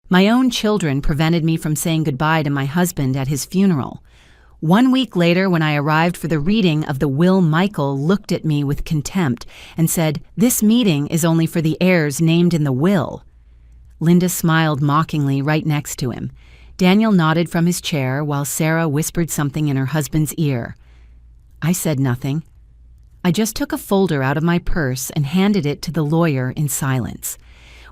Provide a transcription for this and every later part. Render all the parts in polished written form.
My own children prevented me from saying goodbye to my husband at his funeral. 1 week later, when I arrived for the reading of the will, Michael looked at me with contempt and said, "This meeting is only for the heirs named in the will." Linda smiled mockingly right next to him. Daniel nodded from his chair while Sarah whispered something in her husband's ear. I said nothing. I just took a folder out of my purse and handed it to the lawyer in silence.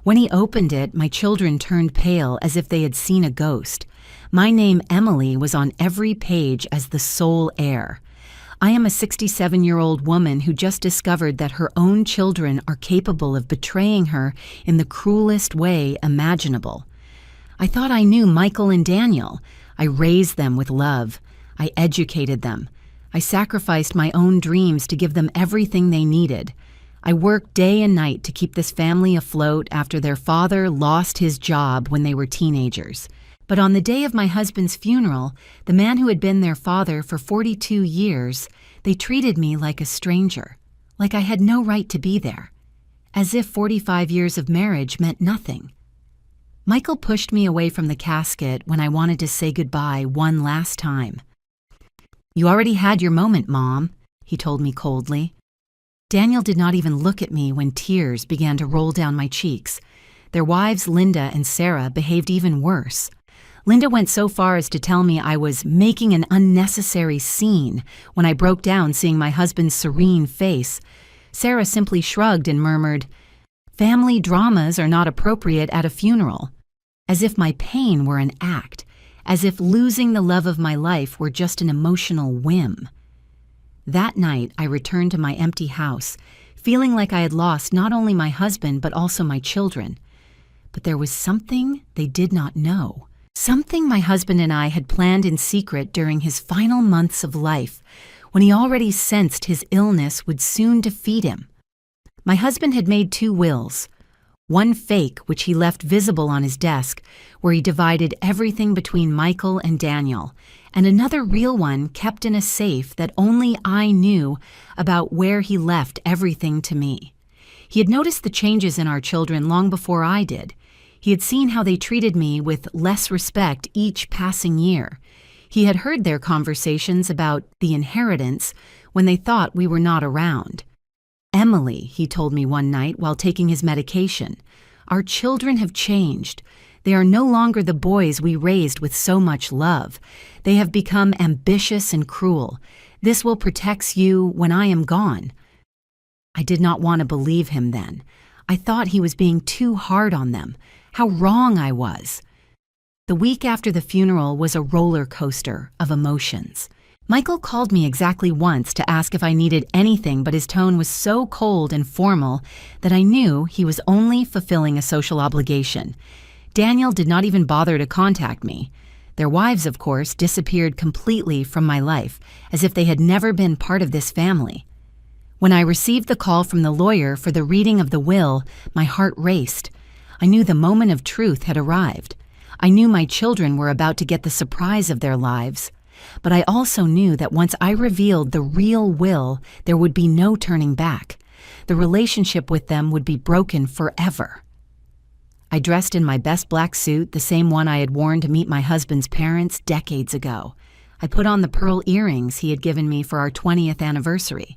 When he opened it, my children turned pale as if they had seen a ghost. My name, Emily, was on every page as the sole heir. I am a 67-year-old woman who just discovered that her own children are capable of betraying her in the cruelest way imaginable. I thought I knew Michael and Daniel. I raised them with love. I educated them. I sacrificed my own dreams to give them everything they needed. I worked day and night to keep this family afloat after their father lost his job when they were teenagers. But on the day of my husband's funeral, the man who had been their father for 42 years, they treated me like a stranger, like I had no right to be there, as if 45 years of marriage meant nothing. Michael pushed me away from the casket when I wanted to say goodbye one last time. "You already had your moment, Mom," he told me coldly. Daniel did not even look at me when tears began to roll down my cheeks. Their wives, Linda and Sarah, behaved even worse. Linda went so far as to tell me I was making an unnecessary scene when I broke down seeing my husband's serene face. Sarah simply shrugged and murmured, "Family dramas are not appropriate at a funeral," as if my pain were an act, as if losing the love of my life were just an emotional whim. That night, I returned to my empty house, feeling like I had lost not only my husband but also my children. But there was something they did not know. Something my husband and I had planned in secret during his final months of life, when he already sensed his illness would soon defeat him. My husband had made 2 wills. One fake, which he left visible on his desk, where he divided everything between Michael and Daniel, and another real one kept in a safe that only I knew about, where he left everything to me. He had noticed the changes in our children long before I did. He had seen how they treated me with less respect each passing year. He had heard their conversations about the inheritance when they thought we were not around. "Emily," he told me one night while taking his medication, "our children have changed. They are no longer the boys we raised with so much love. They have become ambitious and cruel. This will protect you when I am gone." I did not want to believe him then. I thought he was being too hard on them. How wrong I was. The week after the funeral was a roller coaster of emotions. Michael called me exactly once to ask if I needed anything, but his tone was so cold and formal that I knew he was only fulfilling a social obligation. Daniel did not even bother to contact me. Their wives, of course, disappeared completely from my life, as if they had never been part of this family. When I received the call from the lawyer for the reading of the will, my heart raced. I knew the moment of truth had arrived. I knew my children were about to get the surprise of their lives. But I also knew that once I revealed the real will, there would be no turning back. The relationship with them would be broken forever. I dressed in my best black suit, the same one I had worn to meet my husband's parents decades ago. I put on the pearl earrings he had given me for our 20th anniversary.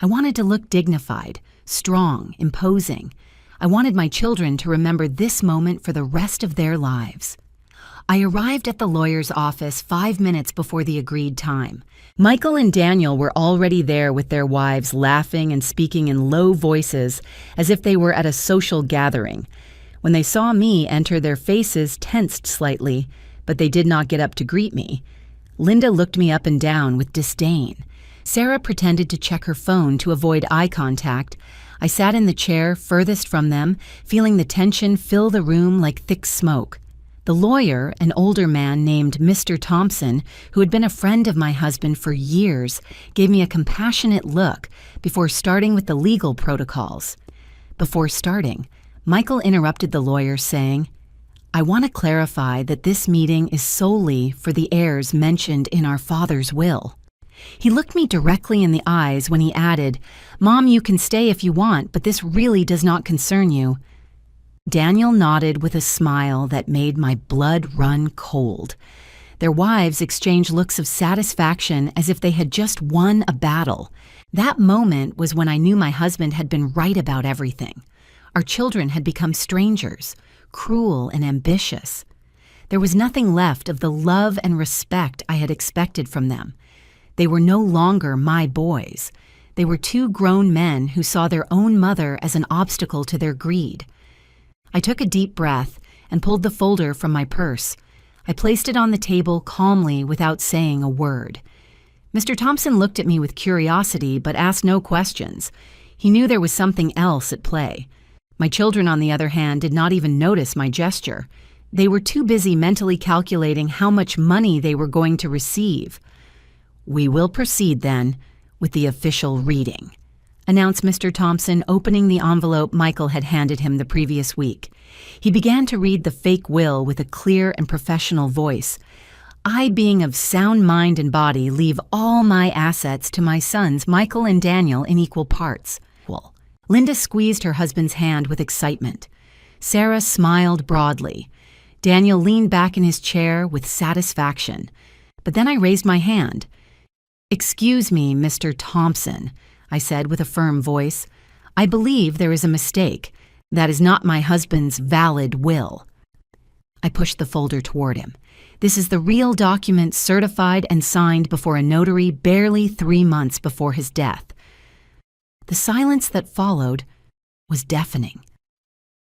I wanted to look dignified, strong, imposing. I wanted my children to remember this moment for the rest of their lives. I arrived at the lawyer's office 5 minutes before the agreed time. Michael and Daniel were already there with their wives, laughing and speaking in low voices as if they were at a social gathering. When they saw me enter, their faces tensed slightly, but they did not get up to greet me. Linda looked me up and down with disdain. Sarah pretended to check her phone to avoid eye contact. I sat in the chair furthest from them, feeling the tension fill the room like thick smoke. The lawyer, an older man named Mr. Thompson, who had been a friend of my husband for years, gave me a compassionate look before starting with the legal protocols. Before starting, Michael interrupted the lawyer, saying, "I want to clarify that this meeting is solely for the heirs mentioned in our father's will." He looked me directly in the eyes when he added, "Mom, you can stay if you want, but this really does not concern you." Daniel nodded with a smile that made my blood run cold. Their wives exchanged looks of satisfaction as if they had just won a battle. That moment was when I knew my husband had been right about everything. Our children had become strangers, cruel and ambitious. There was nothing left of the love and respect I had expected from them. They were no longer my boys. They were two grown men who saw their own mother as an obstacle to their greed. I took a deep breath and pulled the folder from my purse. I placed it on the table calmly without saying a word. Mr. Thompson looked at me with curiosity but asked no questions. He knew there was something else at play. My children, on the other hand, did not even notice my gesture. They were too busy mentally calculating how much money they were going to receive. "We will proceed, then, with the official reading," announced Mr. Thompson, opening the envelope Michael had handed him the previous week. He began to read the fake will with a clear and professional voice. "I, being of sound mind and body, leave all my assets to my sons, Michael and Daniel, in equal parts." Well, Linda squeezed her husband's hand with excitement. Sarah smiled broadly. Daniel leaned back in his chair with satisfaction. But then I raised my hand. "Excuse me, Mr. Thompson," I said with a firm voice. "I believe there is a mistake. That is not my husband's valid will." I pushed the folder toward him. "This is the real document certified and signed before a notary barely 3 months before his death." The silence that followed was deafening.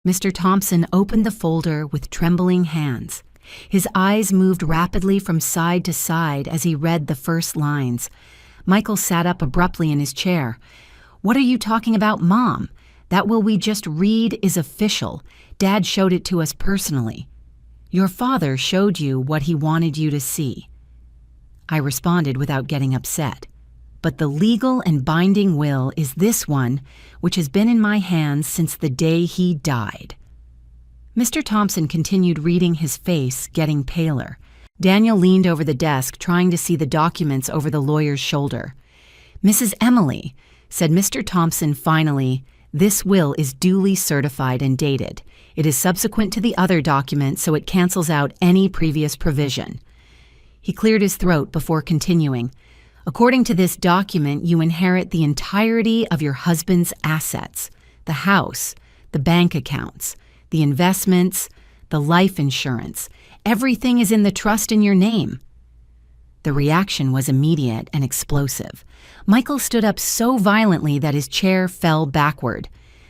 Mr. Thompson opened the folder with trembling hands. His eyes moved rapidly from side to side as he read the first lines. Michael sat up abruptly in his chair. "What are you talking about, Mom? That will we just read is official. Dad showed it to us personally. Your father showed you what he wanted you to see." I responded without getting upset. "But the legal and binding will is this one, which has been in my hands since the day he died." Mr. Thompson continued reading, his face getting paler. Daniel leaned over the desk, trying to see the documents over the lawyer's shoulder. "Mrs. Emily," said Mr. Thompson finally, "this will is duly certified and dated. It is subsequent to the other document, so it cancels out any previous provision." He cleared his throat before continuing. "According to this document, you inherit the entirety of your husband's assets, the house, the bank accounts, the investments, the life insurance. Everything is in the trust in your name." The reaction was immediate and explosive. Michael stood up so violently that his chair fell backward.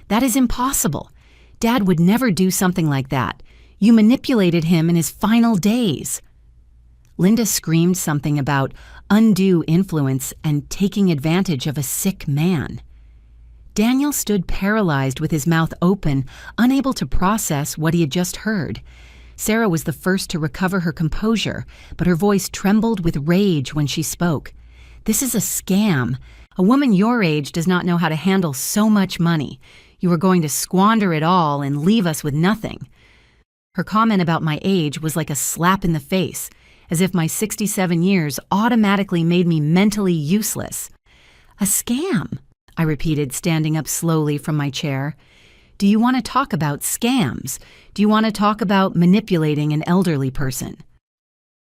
"That is impossible. Dad would never do something like that. You manipulated him in his final days." Linda screamed something about undue influence and taking advantage of a sick man. Daniel stood paralyzed with his mouth open, unable to process what he had just heard. Sarah was the first to recover her composure, but her voice trembled with rage when she spoke. "This is a scam. A woman your age does not know how to handle so much money. You are going to squander it all and leave us with nothing." Her comment about my age was like a slap in the face, as if my 67 years automatically made me mentally useless. "A scam," I repeated, standing up slowly from my chair. "Do you want to talk about scams? Do you want to talk about manipulating an elderly person?"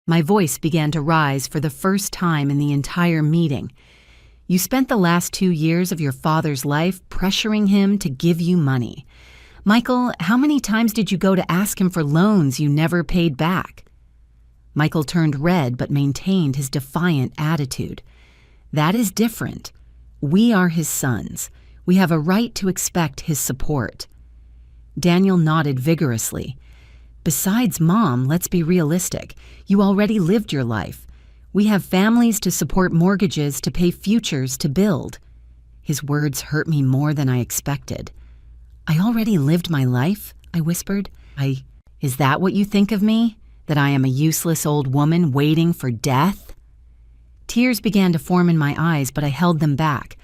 My voice began to rise for the first time in the entire meeting. "You spent the last 2 years of your father's life pressuring him to give you money. Michael, how many times did you go to ask him for loans you never paid back?" Michael turned red but maintained his defiant attitude. "That is different. We are his sons. We have a right to expect his support." Daniel nodded vigorously. "Besides, Mom, let's be realistic. You already lived your life. We have families to support, mortgages to pay, futures to build." His words hurt me more than I expected. "I already lived my life?" I whispered. Is that what you think of me? That I am a useless old woman waiting for death?" Tears began to form in my eyes, but I held them back.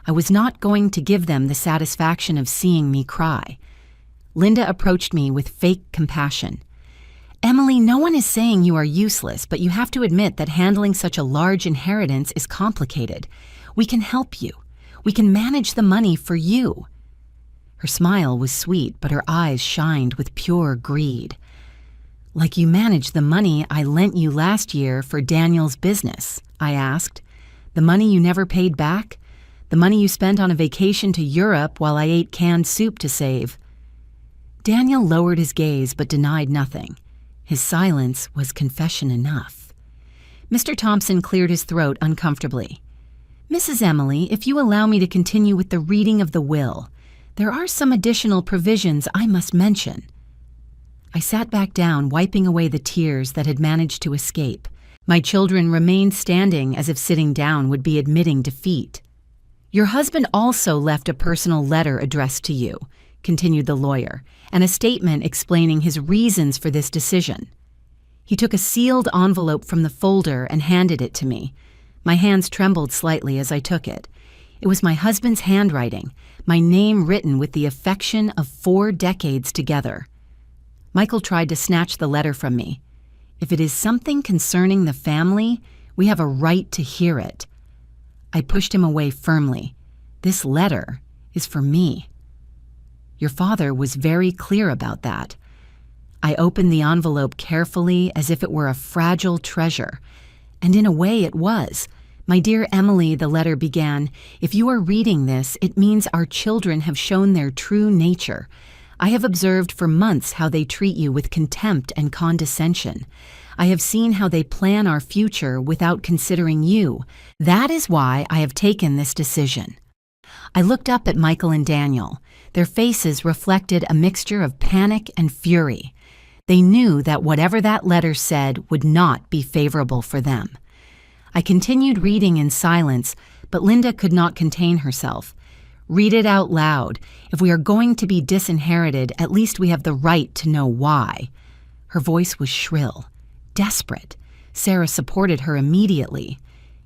I was not going to give them the satisfaction of seeing me cry. Linda approached me with fake compassion. "Emily, no one is saying you are useless, but you have to admit that handling such a large inheritance is complicated. We can help you. We can manage the money for you." Her smile was sweet, but her eyes shined with pure greed. "Like you managed the money I lent you last year for Daniel's business," I asked. "The money you never paid back? The money you spent on a vacation to Europe while I ate canned soup to save?" Daniel lowered his gaze but denied nothing. His silence was confession enough. Mr. Thompson cleared his throat uncomfortably. "Mrs. Emily, if you allow me to continue with the reading of the will, there are some additional provisions I must mention." I sat back down, wiping away the tears that had managed to escape. My children remained standing as if sitting down would be admitting defeat. "Your husband also left a personal letter addressed to you," continued the lawyer, "and a statement explaining his reasons for this decision." He took a sealed envelope from the folder and handed it to me. My hands trembled slightly as I took it. It was my husband's handwriting, my name written with the affection of 4 decades together. Michael tried to snatch the letter from me. "If it is something concerning the family, we have a right to hear it." I pushed him away firmly. "This letter is for me." "Your father was very clear about that." I opened the envelope carefully as if it were a fragile treasure. And in a way it was. "My dear Emily," the letter began, "if you are reading this, it means our children have shown their true nature. I have observed for months how they treat you with contempt and condescension. I have seen how they plan our future without considering you. That is why I have taken this decision." I looked up at Michael and Daniel. Their faces reflected a mixture of panic and fury. They knew that whatever that letter said would not be favorable for them. I continued reading in silence, but Linda could not contain herself. "Read it out loud. If we are going to be disinherited, at least we have the right to know why." Her voice was shrill, desperate. Sarah supported her immediately.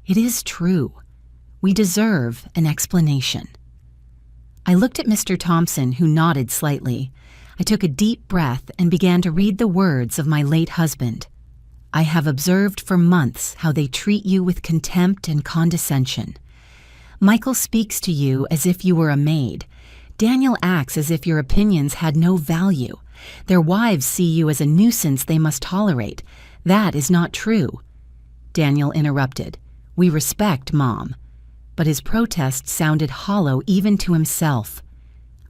"It is true. We deserve an explanation." I looked at Mr. Thompson, who nodded slightly. I took a deep breath and began to read the words of my late husband. "I have observed for months how they treat you with contempt and condescension. Michael speaks to you as if you were a maid. Daniel acts as if your opinions had no value. Their wives see you as a nuisance they must tolerate. That is not true." Daniel interrupted. "We respect Mom." But his protest sounded hollow even to himself.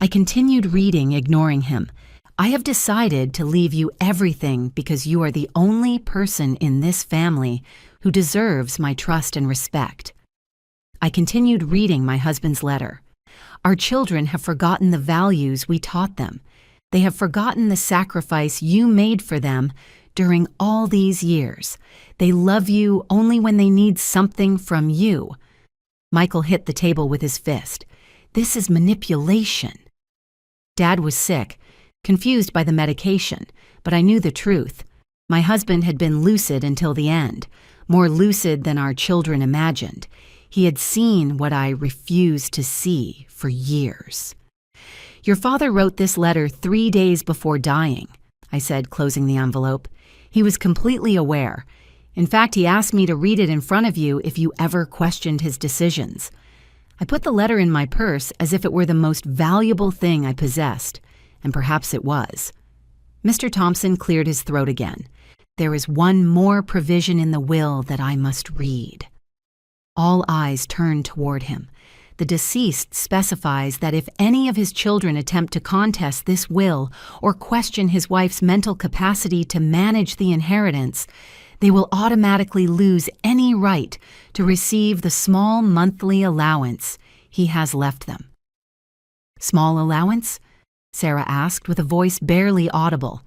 I continued reading, ignoring him. "I have decided to leave you everything because you are the only person in this family who deserves my trust and respect." I continued reading my husband's letter. "Our children have forgotten the values we taught them. They have forgotten the sacrifice you made for them during all these years. They love you only when they need something from you." Michael hit the table with his fist. "This is manipulation." Dad was sick, confused by the medication, but I knew the truth. My husband had been lucid until the end, more lucid than our children imagined. He had seen what I refused to see for years. "Your father wrote this letter 3 days before dying," I said, closing the envelope. "He was completely aware. In fact, he asked me to read it in front of you if you ever questioned his decisions." I put the letter in my purse as if it were the most valuable thing I possessed, and perhaps it was. Mr. Thompson cleared his throat again. "There is one more provision in the will that I must read." All eyes turned toward him. The deceased specifies that if any of his children attempt to contest this will or question his wife's mental capacity to manage the inheritance, they will automatically lose any right to receive the small monthly allowance he has left them. "Small allowance?" Sarah asked with a voice barely audible.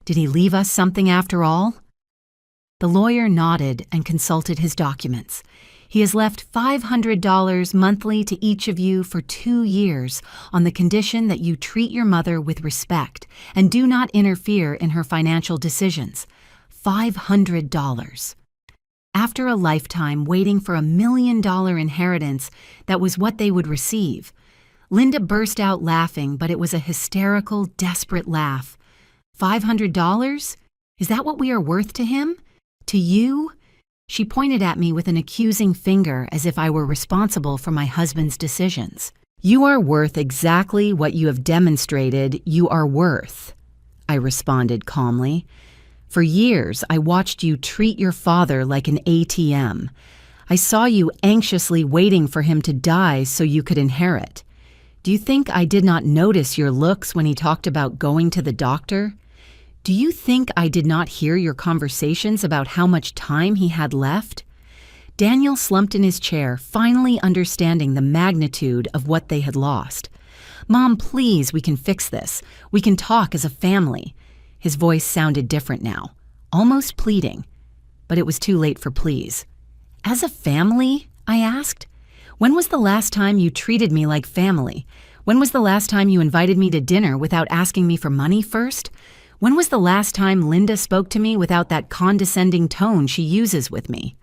"Did he leave us something after all?" The lawyer nodded and consulted his documents. "He has left $500 monthly to each of you for 2 years on the condition that you treat your mother with respect and do not interfere in her financial decisions. $500. After a lifetime waiting for $1 million inheritance, that was what they would receive." Linda burst out laughing, but it was a hysterical, desperate laugh. $500? Is that what we are worth to him? To you? She pointed at me with an accusing finger as if I were responsible for my husband's decisions. You are worth exactly what you have demonstrated you are worth, I responded calmly. For years, I watched you treat your father like an ATM. I saw you anxiously waiting for him to die so you could inherit. Do you think I did not notice your looks when he talked about going to the doctor? Do you think I did not hear your conversations about how much time he had left? Daniel slumped in his chair, finally understanding the magnitude of what they had lost. Mom, please, we can fix this. We can talk as a family. His voice sounded different now, almost pleading. But it was too late for please. As a family? I asked. When was the last time you treated me like family? When was the last time you invited me to dinner without asking me for money first? When was the last time Linda spoke to me without that condescending tone she uses with me?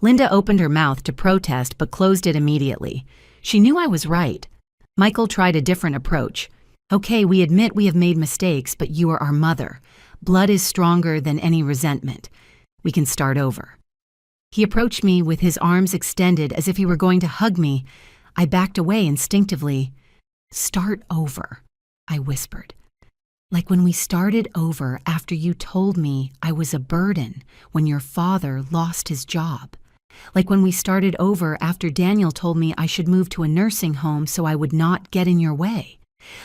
Linda opened her mouth to protest but closed it immediately. She knew I was right. Michael tried a different approach. Okay, we admit we have made mistakes, but you are our mother. Blood is stronger than any resentment. We can start over. He approached me with his arms extended as if he were going to hug me. I backed away instinctively. Start over, I whispered. Like when we started over after you told me I was a burden when your father lost his job. Like when we started over after Daniel told me I should move to a nursing home so I would not get in your way.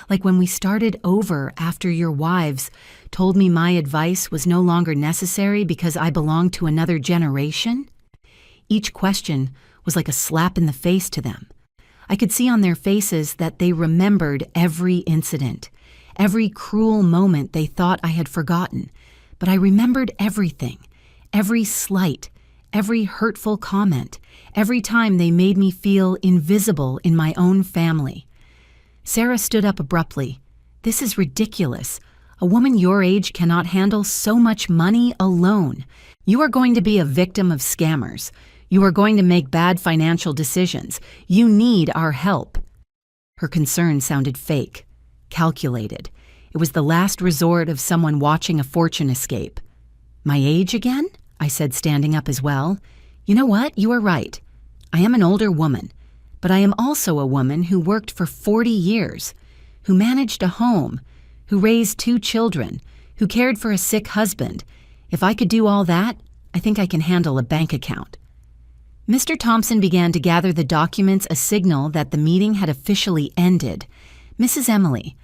Like when we started over after your wives told me my advice was no longer necessary because I belonged to another generation. Each question was like a slap in the face to them. I could see on their faces that they remembered every incident, every cruel moment they thought I had forgotten. But I remembered everything, every slight, every hurtful comment, every time they made me feel invisible in my own family. Sarah stood up abruptly. This is ridiculous. A woman your age cannot handle so much money alone. You are going to be a victim of scammers. You are going to make bad financial decisions. You need our help. Her concern sounded fake, calculated. It was the last resort of someone watching a fortune escape. My age again? I said, standing up as well. You know what? You are right. I am an older woman, but I am also a woman who worked for 40 years, who managed a home, who raised 2 children, who cared for a sick husband. If I could do all that, I think I can handle a bank account. Mr. Thompson began to gather the documents, a signal that the meeting had officially ended. Mrs. Emily,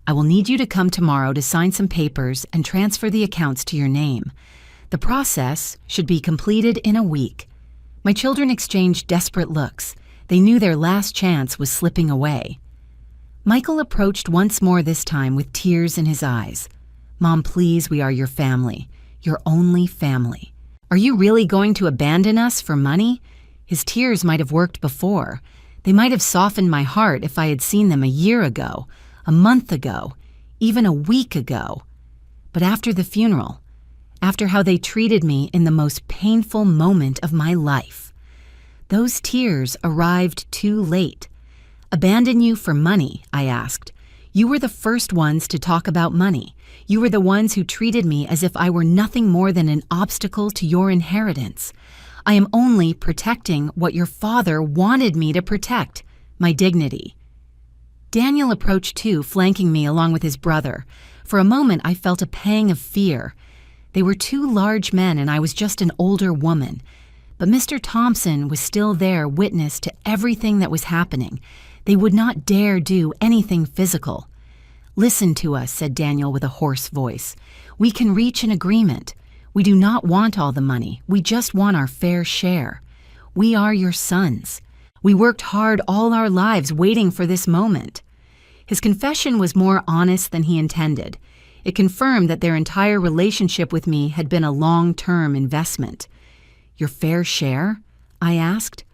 I will need you to come tomorrow to sign some papers and transfer the accounts to your name. The process should be completed in a week. My children exchanged desperate looks. They knew their last chance was slipping away. Michael approached once more, this time with tears in his eyes. Mom, please, we are your family, your only family. Are you really going to abandon us for money? His tears might have worked before. They might have softened my heart if I had seen them a year ago, a month ago, even a week ago. But after the funeral, after how they treated me in the most painful moment of my life, those tears arrived too late. Abandon you for money, I asked. You were the first ones to talk about money. You were the ones who treated me as if I were nothing more than an obstacle to your inheritance. I am only protecting what your father wanted me to protect, my dignity. Daniel approached too, flanking me along with his brother. For a moment, I felt a pang of fear. They were 2 large men and I was just an older woman. But Mr. Thompson was still there, witness to everything that was happening. They would not dare do anything physical. Listen to us, said Daniel with a hoarse voice. We can reach an agreement. We do not want all the money. We just want our fair share. We are your sons. We worked hard all our lives waiting for this moment. His confession was more honest than he intended. It confirmed that their entire relationship with me had been a long-term investment. Your fair share? I asked.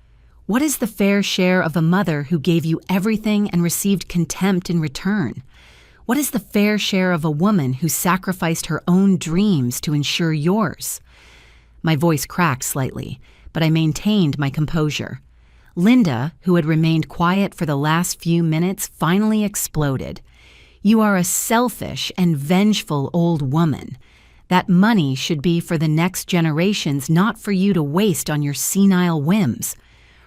What is the fair share of a mother who gave you everything and received contempt in return? What is the fair share of a woman who sacrificed her own dreams to ensure yours? My voice cracked slightly, but I maintained my composure. Linda, who had remained quiet for the last few minutes, finally exploded. You are a selfish and vengeful old woman. That money should be for the next generations, not for you to waste on your senile whims.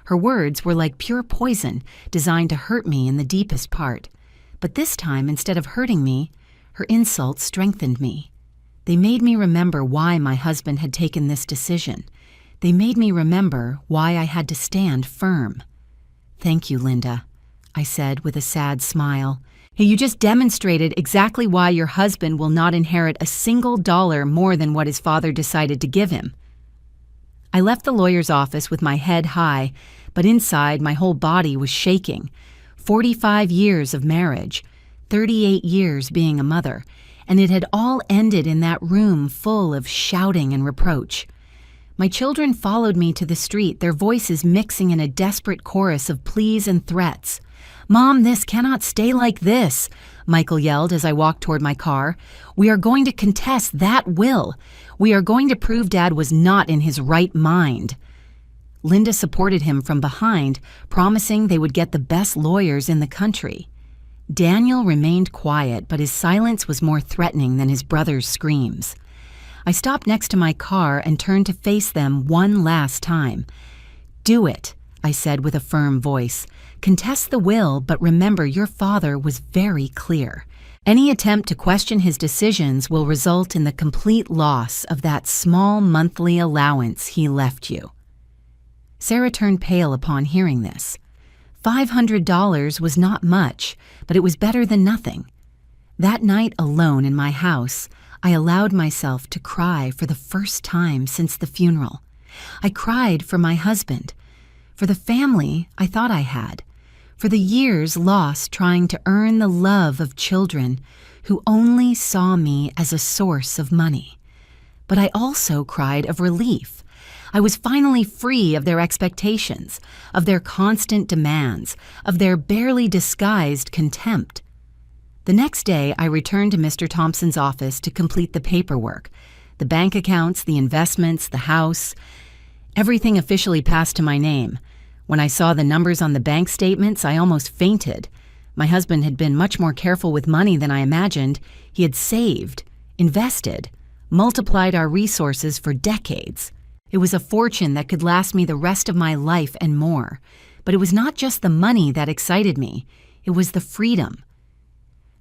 Her words were like pure poison, designed to hurt me in the deepest part. But this time, instead of hurting me, her insults strengthened me. They made me remember why my husband had taken this decision. They made me remember why I had to stand firm. "Thank you, Linda," I said with a sad smile. "Hey, you just demonstrated exactly why your husband will not inherit a single dollar more than what his father decided to give him." I left the lawyer's office with my head high, but inside my whole body was shaking. 45 years of marriage, 38 years being a mother, and it had all ended in that room full of shouting and reproach. My children followed me to the street, their voices mixing in a desperate chorus of pleas and threats. "Mom, this cannot stay like this," Michael yelled as I walked toward my car. "We are going to contest that will. We are going to prove Dad was not in his right mind." Linda supported him from behind, promising they would get the best lawyers in the country. Daniel remained quiet, but his silence was more threatening than his brother's screams. I stopped next to my car and turned to face them one last time. "Do it," I said with a firm voice. "Contest the will, but remember your father was very clear. Any attempt to question his decisions will result in the complete loss of that small monthly allowance he left you." Sarah turned pale upon hearing this. $500 was not much, but it was better than nothing. That night alone in my house, I allowed myself to cry for the first time since the funeral. I cried for my husband, for the family I thought I had, for the years lost trying to earn the love of children who only saw me as a source of money. But I also cried of relief. I was finally free of their expectations, of their constant demands, of their barely disguised contempt. The next day, I returned to Mr. Thompson's office to complete the paperwork. The bank accounts, the investments, the house. Everything officially passed to my name. When I saw the numbers on the bank statements, I almost fainted. My husband had been much more careful with money than I imagined. He had saved, invested, multiplied our resources for decades. It was a fortune that could last me the rest of my life and more. But it was not just the money that excited me. It was the freedom.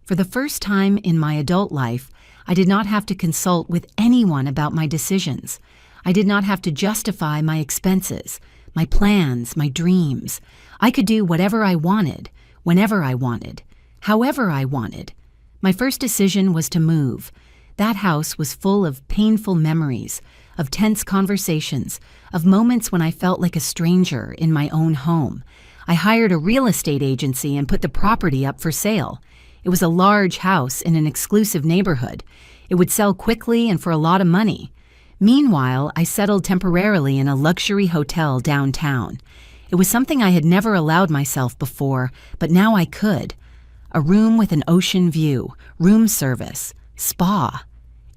For the first time in my adult life, I did not have to consult with anyone about my decisions. I did not have to justify my expenses, my plans, my dreams. I could do whatever I wanted, whenever I wanted, however I wanted. My first decision was to move. That house was full of painful memories, of tense conversations, of moments when I felt like a stranger in my own home. I hired a real estate agency and put the property up for sale. It was a large house in an exclusive neighborhood. It would sell quickly and for a lot of money. Meanwhile, I settled temporarily in a luxury hotel downtown. It was something I had never allowed myself before, but now I could. A room with an ocean view, room service, spa,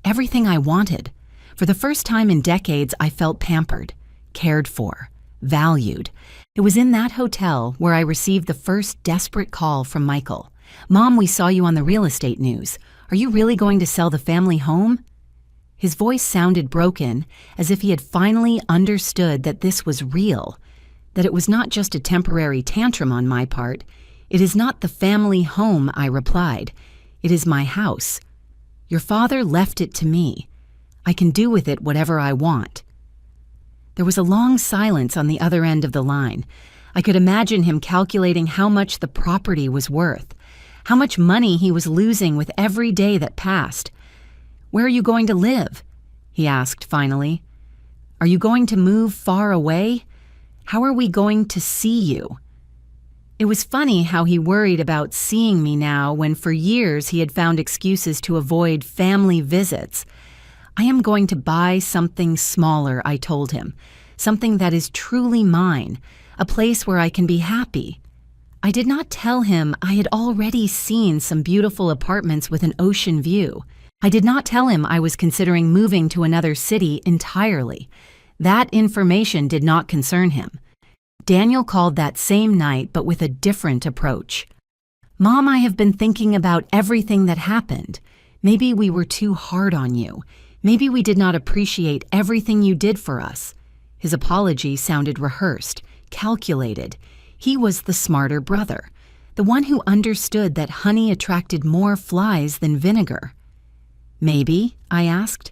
everything I wanted. For the first time in decades, I felt pampered, cared for, valued. It was in that hotel where I received the first desperate call from Michael. "Mom, we saw you on the real estate news. Are you really going to sell the family home?" His voice sounded broken, as if he had finally understood that this was real, that it was not just a temporary tantrum on my part. "It is not the family home," I replied. "It is my house. Your father left it to me. I can do with it whatever I want." There was a long silence on the other end of the line. I could imagine him calculating how much the property was worth, how much money he was losing with every day that passed. "Where are you going to live?" he asked finally. "Are you going to move far away? How are we going to see you?" It was funny how he worried about seeing me now when for years he had found excuses to avoid family visits. "I am going to buy something smaller," I told him, "something that is truly mine, a place where I can be happy." I did not tell him I had already seen some beautiful apartments with an ocean view. I did not tell him I was considering moving to another city entirely. That information did not concern him. Daniel called that same night, but with a different approach. "Mom, I have been thinking about everything that happened. Maybe we were too hard on you. Maybe we did not appreciate everything you did for us." His apology sounded rehearsed. calculated. He was the smarter brother, the one who understood that honey attracted more flies than vinegar. Maybe, I asked.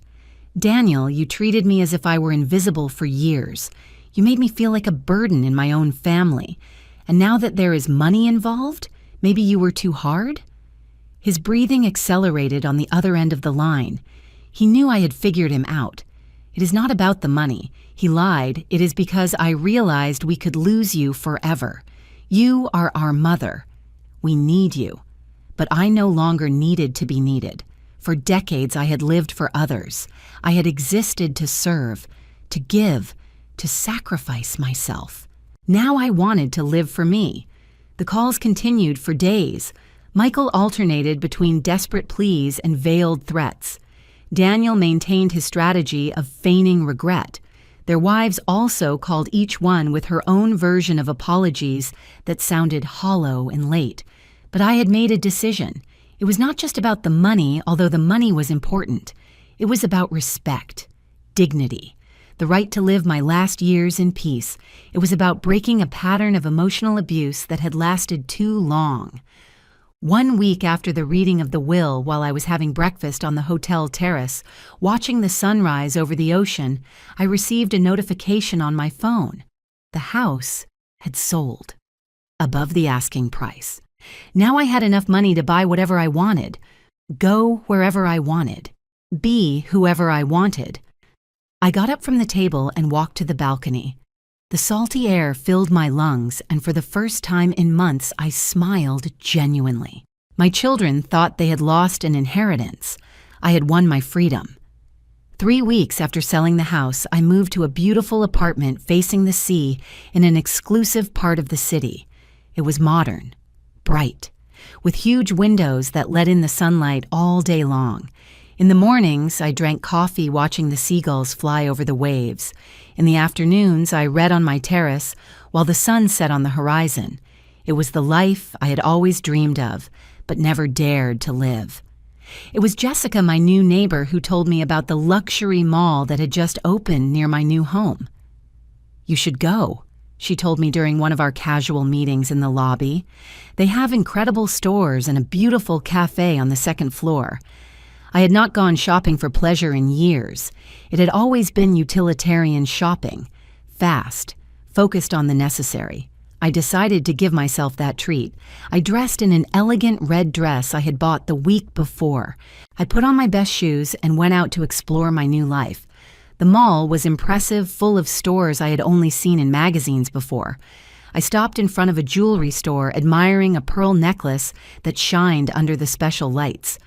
Daniel, you treated me as if I were invisible for years. You made me feel like a burden in my own family. And now that there is money involved, maybe you were too hard? His breathing accelerated on the other end of the line. He knew I had figured him out. It is not about the money. He lied. It is because I realized we could lose you forever. You are our mother. We need you. But I no longer needed to be needed. For decades I had lived for others. I had existed to serve, to give, to sacrifice myself. Now I wanted to live for me. The calls continued for days. Michael alternated between desperate pleas and veiled threats. Daniel maintained his strategy of feigning regret. Their wives also called each one with her own version of apologies that sounded hollow and late. But I had made a decision. It was not just about the money, although the money was important. It was about respect, dignity, the right to live my last years in peace. It was about breaking a pattern of emotional abuse that had lasted too long. 1 week after the reading of the will, while I was having breakfast on the hotel terrace, watching the sunrise over the ocean, I received a notification on my phone. The house had sold, above the asking price. Now I had enough money to buy whatever I wanted, go wherever I wanted, be whoever I wanted. I got up from the table and walked to the balcony. The salty air filled my lungs, and for the first time in months, I smiled genuinely. My children thought they had lost an inheritance. I had won my freedom. 3 weeks after selling the house, I moved to a beautiful apartment facing the sea in an exclusive part of the city. It was modern, bright, with huge windows that let in the sunlight all day long. In the mornings, I drank coffee watching the seagulls fly over the waves. In the afternoons, I read on my terrace while the sun set on the horizon. It was the life I had always dreamed of, but never dared to live. It was Jessica, my new neighbor, who told me about the luxury mall that had just opened near my new home. "You should go," she told me during one of our casual meetings in the lobby. "They have incredible stores and a beautiful cafe on the second floor." I had not gone shopping for pleasure in years. It had always been utilitarian shopping, fast, focused on the necessary. I decided to give myself that treat. I dressed in an elegant red dress I had bought the week before. I put on my best shoes and went out to explore my new life. The mall was impressive, full of stores I had only seen in magazines before. I stopped in front of a jewelry store, admiring a pearl necklace that shined under the special lights.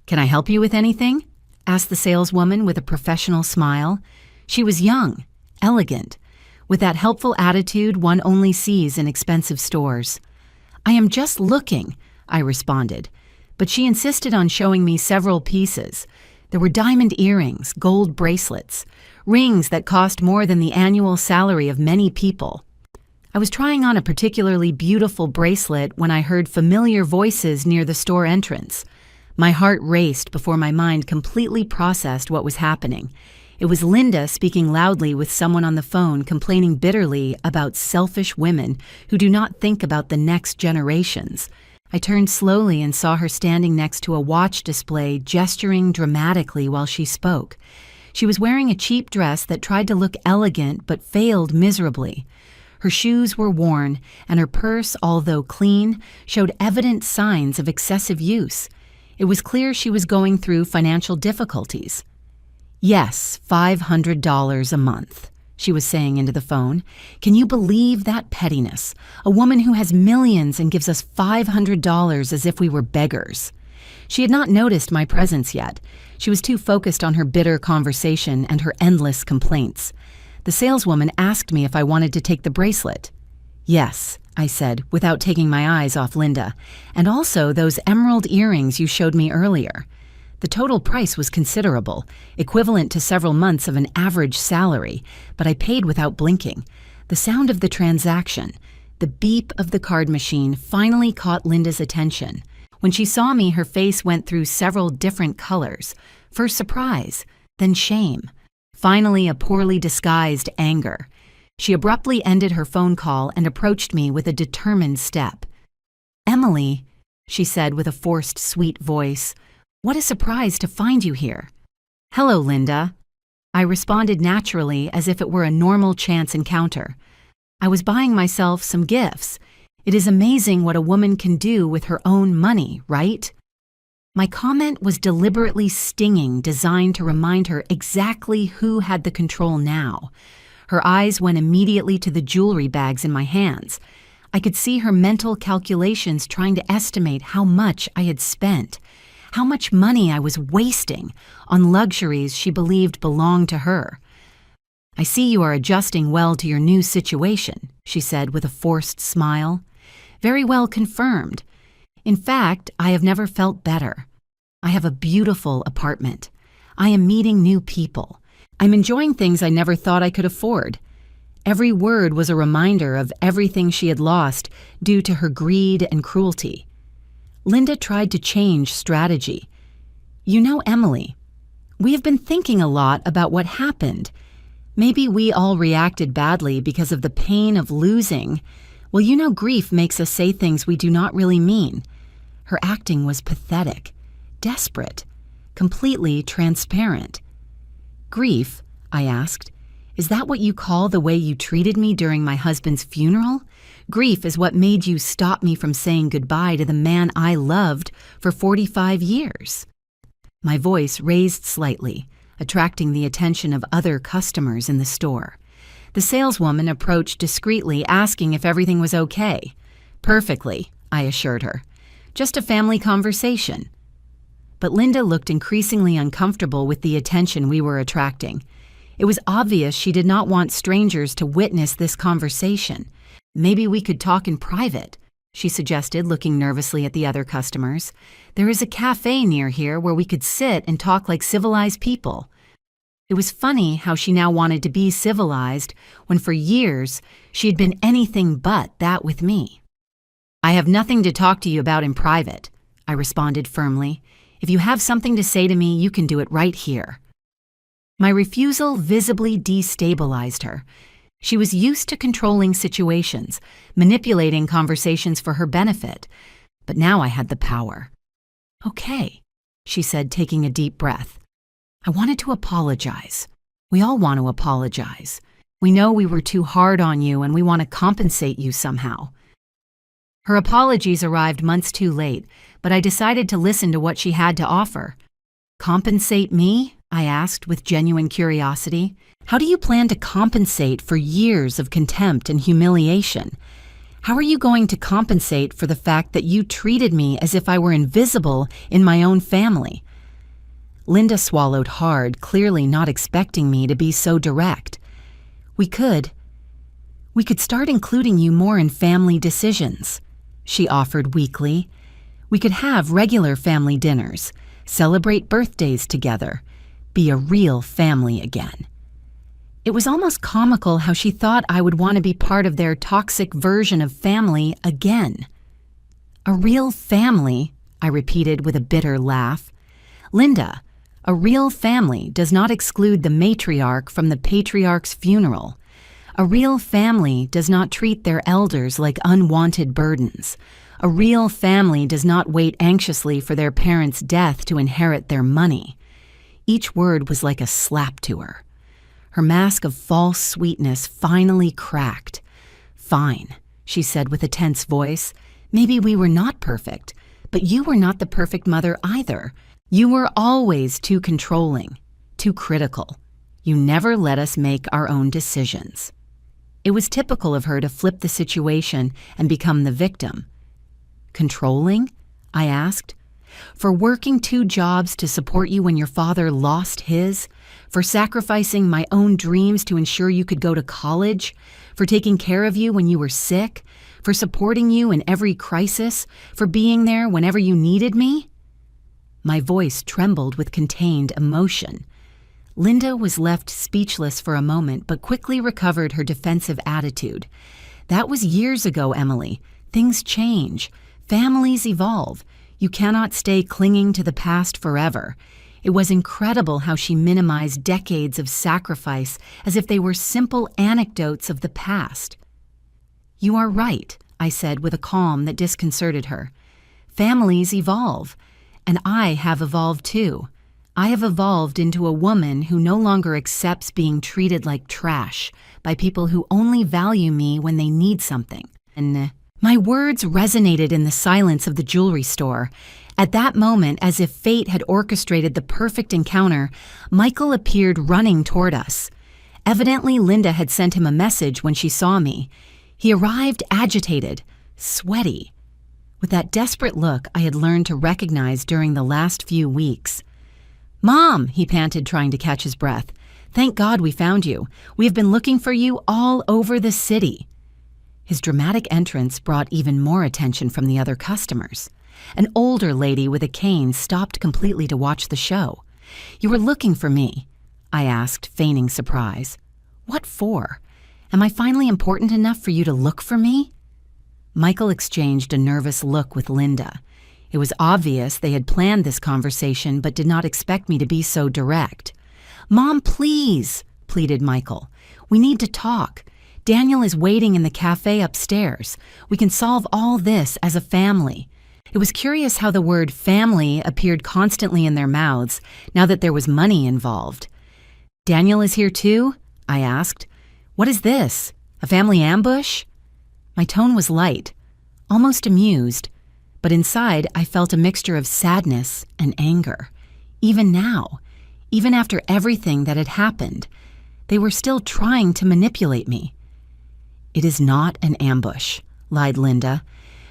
"Can I help you with anything?" asked the saleswoman with a professional smile. She was young, elegant, with that helpful attitude one only sees in expensive stores. "I am just looking," I responded, but she insisted on showing me several pieces. There were diamond earrings, gold bracelets, rings that cost more than the annual salary of many people. I was trying on a particularly beautiful bracelet when I heard familiar voices near the store entrance. My heart raced before my mind completely processed what was happening. It was Linda speaking loudly with someone on the phone, complaining bitterly about selfish women who do not think about the next generations. I turned slowly and saw her standing next to a watch display, gesturing dramatically while she spoke. She was wearing a cheap dress that tried to look elegant but failed miserably. Her shoes were worn, and her purse, although clean, showed evident signs of excessive use. It was clear she was going through financial difficulties. "Yes, $500 a month," she was saying into the phone. "Can you believe that pettiness? A woman who has millions and gives us $500 as if we were beggars." She had not noticed my presence yet. She was too focused on her bitter conversation and her endless complaints. The saleswoman asked me if I wanted to take the bracelet. "Yes," I said, without taking my eyes off Linda, "and also those emerald earrings you showed me earlier." The total price was considerable, equivalent to several months of an average salary, but I paid without blinking. The sound of the transaction, the beep of the card machine, finally caught Linda's attention. When she saw me, her face went through several different colors. First surprise, then shame, finally a poorly disguised anger. She abruptly ended her phone call and approached me with a determined step. "Emily," she said with a forced, sweet voice, "what a surprise to find you here." "Hello, Linda." I responded naturally as if it were a normal chance encounter. I was buying myself some gifts. It is amazing what a woman can do with her own money, right? My comment was deliberately stinging, designed to remind her exactly who had the control now. Her eyes went immediately to the jewelry bags in my hands. I could see her mental calculations trying to estimate how much I had spent, how much money I was wasting on luxuries she believed belonged to her. "I see you are adjusting well to your new situation," she said with a forced smile. "Very well confirmed. In fact, I have never felt better. I have a beautiful apartment. I am meeting new people. I'm enjoying things I never thought I could afford." Every word was a reminder of everything she had lost due to her greed and cruelty. Linda tried to change strategy. "You know, Emily, we have been thinking a lot about what happened. Maybe we all reacted badly because of the pain of losing. Well, you know, grief makes us say things we do not really mean." Her acting was pathetic, desperate, completely transparent. "Grief?" I asked. "Is that what you call the way you treated me during my husband's funeral? Grief is what made you stop me from saying goodbye to the man I loved for 45 years. My voice raised slightly, attracting the attention of other customers in the store. The saleswoman approached discreetly, asking if everything was okay. "Perfectly," I assured her. "Just a family conversation." But Linda looked increasingly uncomfortable with the attention we were attracting. It was obvious she did not want strangers to witness this conversation. "Maybe we could talk in private," she suggested, looking nervously at the other customers. "There is a cafe near here where we could sit and talk like civilized people." It was funny how she now wanted to be civilized when for years she had been anything but that with me. "I have nothing to talk to you about in private," I responded firmly. "If you have something to say to me, you can do it right here." My refusal visibly destabilized her. She was used to controlling situations, manipulating conversations for her benefit. But now I had the power. "Okay," she said, taking a deep breath. "I wanted to apologize. We all want to apologize. We know we were too hard on you and we want to compensate you somehow." Her apologies arrived months too late, but I decided to listen to what she had to offer. "Compensate me?" I asked with genuine curiosity. "How do you plan to compensate for years of contempt and humiliation? How are you going to compensate for the fact that you treated me as if I were invisible in my own family?" Linda swallowed hard, clearly not expecting me to be so direct. We could start including you more in family decisions," she offered weakly. "We could have regular family dinners, celebrate birthdays together, be a real family again." It was almost comical how she thought I would want to be part of their toxic version of family again. "A real family," I repeated with a bitter laugh. "Linda, a real family does not exclude the matriarch from the patriarch's funeral. A real family does not treat their elders like unwanted burdens. A real family does not wait anxiously for their parents' death to inherit their money." Each word was like a slap to her. Her mask of false sweetness finally cracked. "Fine," she said with a tense voice. "Maybe we were not perfect, but you were not the perfect mother either. You were always too controlling, too critical. You never let us make our own decisions." It was typical of her to flip the situation and become the victim. "Controlling?" I asked. "For working 2 jobs to support you when your father lost his? For sacrificing my own dreams to ensure you could go to college? For taking care of you when you were sick? For supporting you in every crisis? For being there whenever you needed me?" My voice trembled with contained emotion. Linda was left speechless for a moment, but quickly recovered her defensive attitude. "That was years ago, Emily. Things change. Families evolve. You cannot stay clinging to the past forever. It was incredible how she minimized decades of sacrifice as if they were simple anecdotes of the past. "You are right," I said with a calm that disconcerted her. "Families evolve, and I have evolved too. I have evolved into a woman who no longer accepts being treated like trash by people who only value me when they need something." And my words resonated in the silence of the jewelry store. At that moment, as if fate had orchestrated the perfect encounter, Michael appeared running toward us. Evidently, Linda had sent him a message when she saw me. He arrived agitated, sweaty, with that desperate look I had learned to recognize during the last few weeks. "Mom," he panted, trying to catch his breath. "Thank God we found you. We have been looking for you all over the city." His dramatic entrance brought even more attention from the other customers. An older lady with a cane stopped completely to watch the show. "You were looking for me?" I asked, feigning surprise. "What for? Am I finally important enough for you to look for me?" Michael exchanged a nervous look with Linda. It was obvious they had planned this conversation but did not expect me to be so direct. "Mom, please," pleaded Michael. "We need to talk. Daniel is waiting in the cafe upstairs. We can solve all this as a family." It was curious how the word family appeared constantly in their mouths now that there was money involved. "Daniel is here too?" I asked. "What is this? A family ambush?" My tone was light, almost amused, but inside I felt a mixture of sadness and anger. Even now, even after everything that had happened, they were still trying to manipulate me. "It is not an ambush," lied Linda.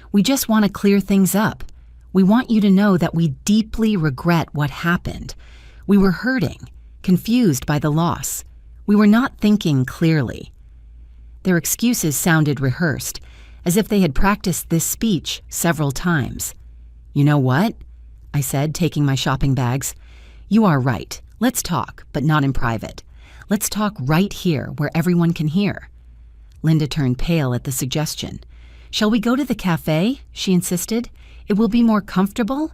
"We just want to clear things up. We want you to know that we deeply regret what happened. We were hurting, confused by the loss. We were not thinking clearly." Their excuses sounded rehearsed, as if they had practiced this speech several times. "You know what?" I said, taking my shopping bags. "You are right. Let's talk, but not in private. Let's talk right here, where everyone can hear." Linda turned pale at the suggestion. "Shall we go to the cafe?" she insisted. "It will be more comfortable."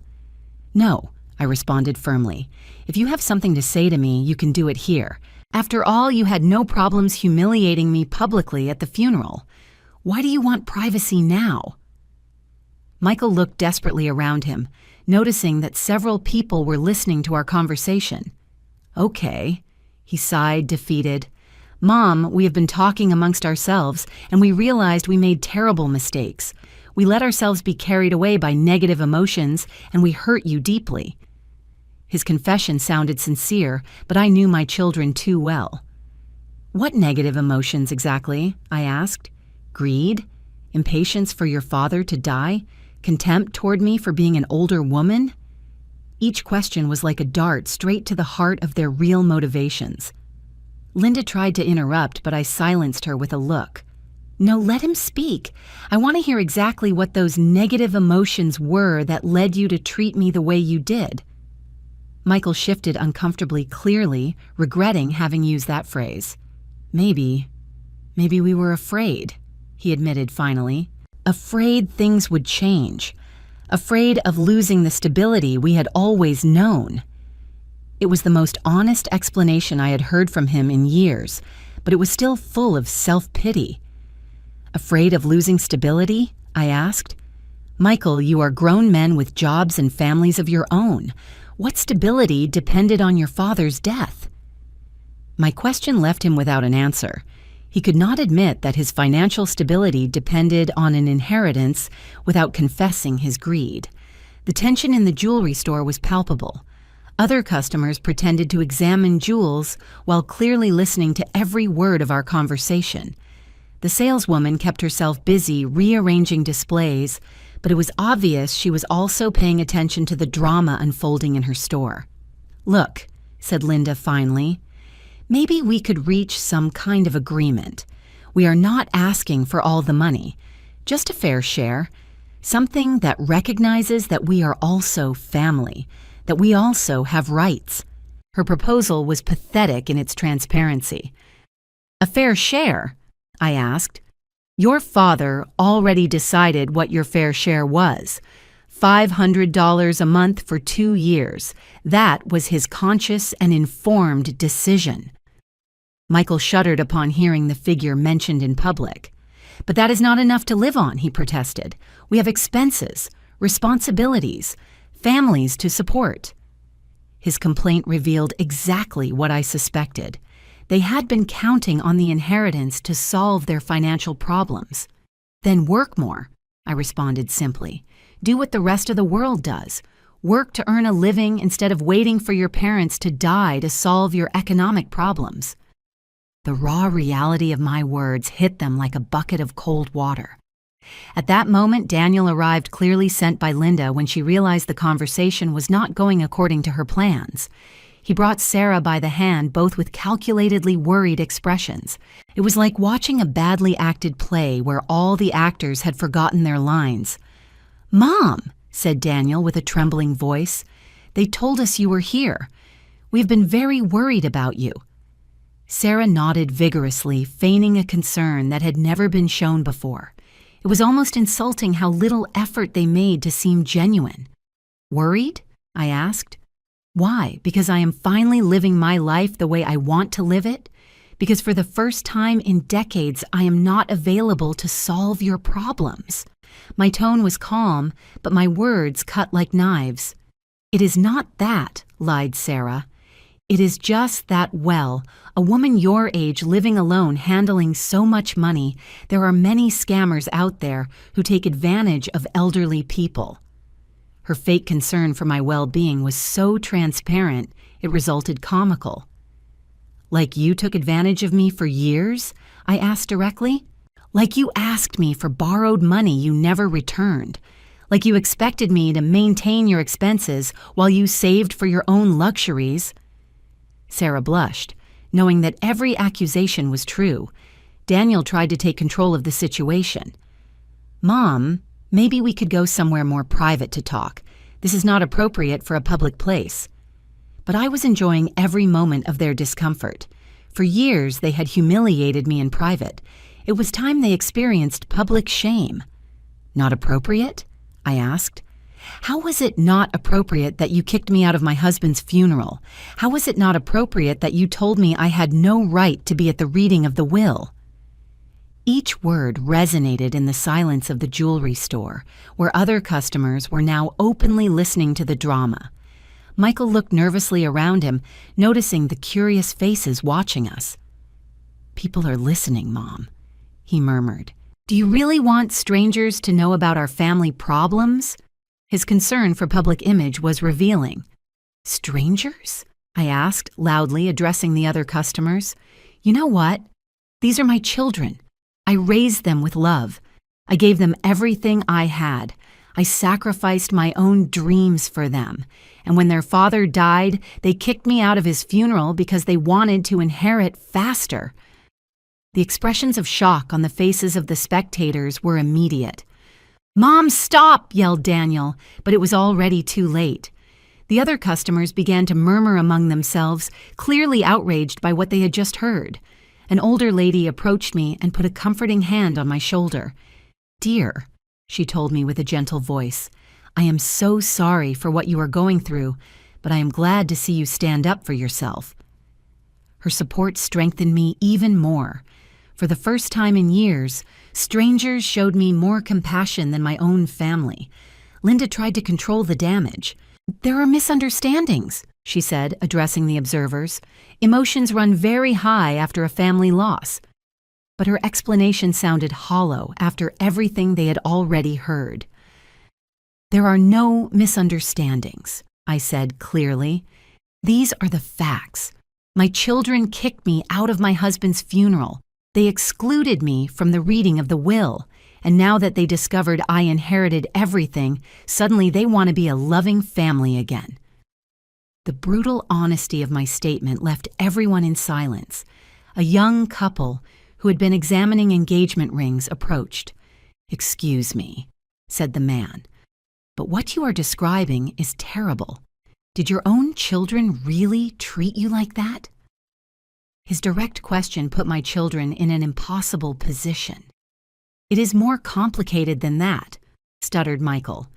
"No," I responded firmly. "If you have something to say to me, you can do it here. After all, you had no problems humiliating me publicly at the funeral. Why do you want privacy now?" Michael looked desperately around him, noticing that several people were listening to our conversation. "Okay," he sighed, defeated. "Mom, we have been talking amongst ourselves, and we realized we made terrible mistakes. We let ourselves be carried away by negative emotions, and we hurt you deeply." His confession sounded sincere, but I knew my children too well. "What negative emotions exactly?" I asked. "Greed? Impatience for your father to die? Contempt toward me for being an older woman?" Each question was like a dart straight to the heart of their real motivations. Linda tried to interrupt, but I silenced her with a look. "No, let him speak. I want to hear exactly what those negative emotions were that led you to treat me the way you did." Michael shifted uncomfortably, clearly regretting having used that phrase. Maybe we were afraid," he admitted finally. "Afraid things would change. Afraid of losing the stability we had always known." It was the most honest explanation I had heard from him in years, but it was still full of self-pity. "Afraid of losing stability?" I asked. "Michael, you are grown men with jobs and families of your own. What stability depended on your father's death?" My question left him without an answer. He could not admit that his financial stability depended on an inheritance without confessing his greed. The tension in the jewelry store was palpable. Other customers pretended to examine jewels while clearly listening to every word of our conversation. The saleswoman kept herself busy rearranging displays, but it was obvious she was also paying attention to the drama unfolding in her store. "Look," said Linda finally, "maybe we could reach some kind of agreement. We are not asking for all the money, just a fair share, something that recognizes that we are also family, that we also have rights." Her proposal was pathetic in its transparency. "A fair share?" I asked. "Your father already decided what your fair share was. $500 a month for 2 years. That was his conscious and informed decision. Michael shuddered upon hearing the figure mentioned in public. "But that is not enough to live on," he protested. "We have expenses, responsibilities, families to support." His complaint revealed exactly what I suspected. They had been counting on the inheritance to solve their financial problems. "Then work more," I responded simply. "Do what the rest of the world does. Work to earn a living instead of waiting for your parents to die to solve your economic problems." The raw reality of my words hit them like a bucket of cold water. At that moment, Daniel arrived, clearly sent by Linda when she realized the conversation was not going according to her plans. He brought Sarah by the hand, both with calculatedly worried expressions. It was like watching a badly acted play where all the actors had forgotten their lines. "Mom," said Daniel with a trembling voice, "they told us you were here. We've been very worried about you." Sarah nodded vigorously, feigning a concern that had never been shown before. It was almost insulting how little effort they made to seem genuine. "Worried?" I asked. "Why? Because I am finally living my life the way I want to live it? Because for the first time in decades, I am not available to solve your problems?" My tone was calm, but my words cut like knives. "It is not that," lied Sarah. "It is just that, well, a woman your age living alone handling so much money, there are many scammers out there who take advantage of elderly people." Her fake concern for my well-being was so transparent, it resulted comical. "Like you took advantage of me for years?" I asked directly. "Like you asked me for borrowed money you never returned. Like you expected me to maintain your expenses while you saved for your own luxuries." Sarah blushed, knowing that every accusation was true. Daniel tried to take control of the situation. "Mom, maybe we could go somewhere more private to talk. This is not appropriate for a public place." But I was enjoying every moment of their discomfort. For years, they had humiliated me in private. It was time they experienced public shame. "Not appropriate?" I asked. "How was it not appropriate that you kicked me out of my husband's funeral? How was it not appropriate that you told me I had no right to be at the reading of the will?" Each word resonated in the silence of the jewelry store, where other customers were now openly listening to the drama. Michael looked nervously around him, noticing the curious faces watching us. "People are listening, Mom," he murmured. "Do you really want strangers to know about our family problems?" His concern for public image was revealing. "Strangers?" I asked, loudly addressing the other customers. "You know what? These are my children. I raised them with love. I gave them everything I had. I sacrificed my own dreams for them. And when their father died, they kicked me out of his funeral because they wanted to inherit faster." The expressions of shock on the faces of the spectators were immediate. "Mom, stop!" yelled Daniel, but it was already too late. The other customers began to murmur among themselves, clearly outraged by what they had just heard. An older lady approached me and put a comforting hand on my shoulder. "Dear," she told me with a gentle voice, "I am so sorry for what you are going through, but I am glad to see you stand up for yourself." Her support strengthened me even more. For the first time in years, strangers showed me more compassion than my own family. Linda tried to control the damage. "There are misunderstandings," she said, addressing the observers. "Emotions run very high after a family loss." But her explanation sounded hollow after everything they had already heard. "There are no misunderstandings," I said clearly. "These are the facts. My children kicked me out of my husband's funeral. They excluded me from the reading of the will, and now that they discovered I inherited everything, suddenly they want to be a loving family again." The brutal honesty of my statement left everyone in silence. A young couple who had been examining engagement rings approached. "Excuse me," said the man, "but what you are describing is terrible. Did your own children really treat you like that?" His direct question put my children in an impossible position. "It is more complicated than that," stuttered Michael.